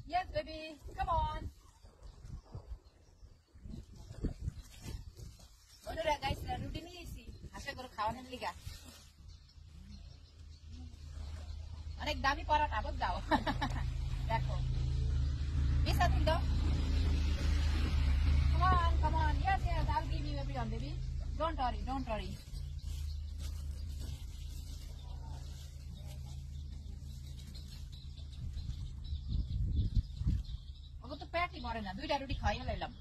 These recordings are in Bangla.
Yes, baby. Come on. বন্ধুরা গাইস রুটি নিয়ে এসেছি আশা করো খাওয়ানোর লিগা অনেক দামি পরাটা বল দাও দেখো পিসা দিল come on yes I'll give you everyone baby don't worry ওগো তো পেটই ভরে না দুইটা রুটি খাইয়ে লাইলাম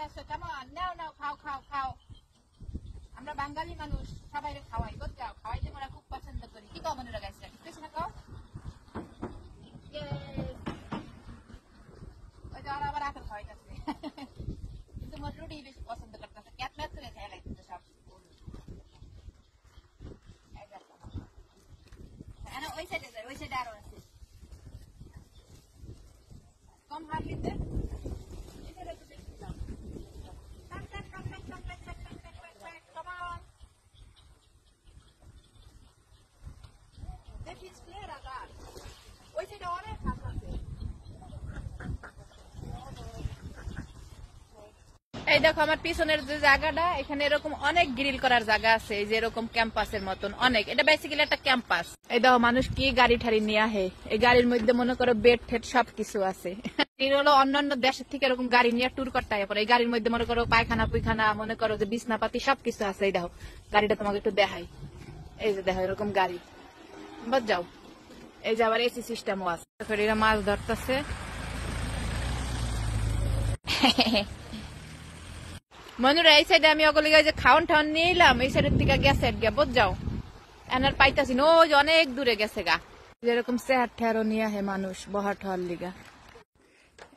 আসো come on নাও খাও আমরা বাঙালি মানুষ সবাই খাওয়াই বুঝছাও খাওয়াইতে আমরা খুব পছন্দ করি কি কও মনে লাগাইছে কিছু না কও ওই যে আবার আপেল খাওয়াইতেছে কিন্তু মোর রুটি বেশি পছন্দ করতেছে ক্যাটম্যাট করে খাই লাগতেছে সব ওই সাইডে আরো আছে কম হাত দিতে এই দেখো আমার পিছনের যে জায়গাটা এখানে এরকম অনেক গ্রিল করার জায়গা আছে এই যে এরকম ক্যাম্পাসের মতন অনেক এটা বেসিক্যালি একটা ক্যাম্পাস এই দেখো মানুষ কি গাড়ি ঠাড়ি নিয়ে আহে এই গাড়ির মধ্যে মনে করো বেড ঠেড সবকিছু আছে হলো অন্যান্য দেশের থেকে এরকম গাড়ি নিয়ে ট্যুর করতে হয় পরে এই গাড়ির মধ্যে মনে করো পায়খানা পুইখানা মনে করো যে বিছনাপাতি সবকিছু আছে এই দেখো গাড়িটা তোমাকে একটু দেখাই এই যে দেখো এরকম গাড়ি বাদ যাও এই যে আবার এসি সিস্টেমও আছে এরা মাছ ধরতেছে মনুরা এই সাইডে আমি ওগুলি যে খাওয়ান ঠাওয়ান নিয়ে এলাম এই সাইডের থেকে গেছে গিয়া বোঝ যাও এনার পাইতাছি না ওই অনেক দূরে গেছে গা যেরকম চেয়ার ঠেয়ারও নিয়ে আহে মানুষ বহা ঠোয়ার লিগা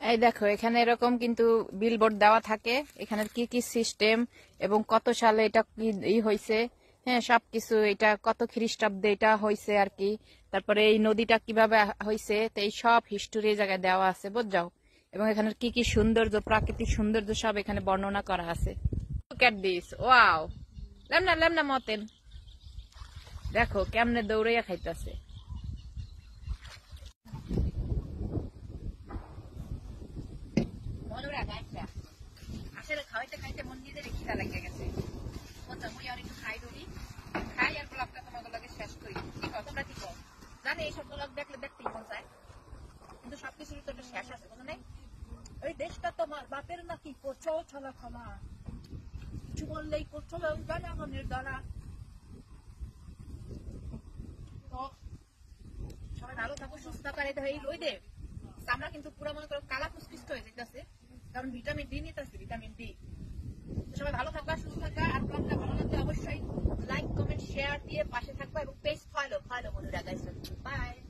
এই দেখো এখানে এরকম কিন্তু বিলবোর্ড দেওয়া থাকে এখানে কি কি সিস্টেম এবং কত সালে এটা কি হয়েছে হ্যাঁ সবকিছু এটা কত খ্রিস্টাব্দে এটা হয়েছে আর কি তারপরে এই নদীটা কিভাবে হয়েছে তো এই সব হিস্টোরি জায়গায় দেওয়া আছে বোঝ যাও এবং এখানে কি কি সৌন্দর্য প্রাকৃতিক সৌন্দর্য সব এখানে বর্ণনা করা আছে Look at this. Wow. লেমনা মতেন দেখো কেমনে দৌড়াইয়া খাইতেছে আসলে খাওয়াইতে খাইতে মন নিজের খিদা লাগিয়ে গেছে মুই আর একটু খাই আর ব্লগটা তোমাদের লগে শেষ করি কি কও তোমরা কি কও জানি এইসব ব্লগ দেখলে দেখতেই মন চায় কিন্তু সবকিছুর তো একটা শেষ আছে বুঝো নাই ওই দেশটা তোমার বাপের নাকি কোচো ছলা ক্ষমা কিছু বললেই কোচো জনগণের দ্বারা তো সবাই ভালো থাকো সুস্থ থাকার এটা এই রোদে আমরা কিন্তু পুরো মনে করো কালা কুচকুচতে হয়ে যেতেছে কারণ ভিটামিন ডি নিতে আছে ভিটামিন ডি সবাই ভালো থাকবা সুস্থ থাকবা আর ব্লগটা ভালো লাগলে অবশ্যই লাইক কমেন্ট শেয়ার দিয়ে পাশে থাকবা এবং পেজ ফলো বন্ধুরা গাইস বাই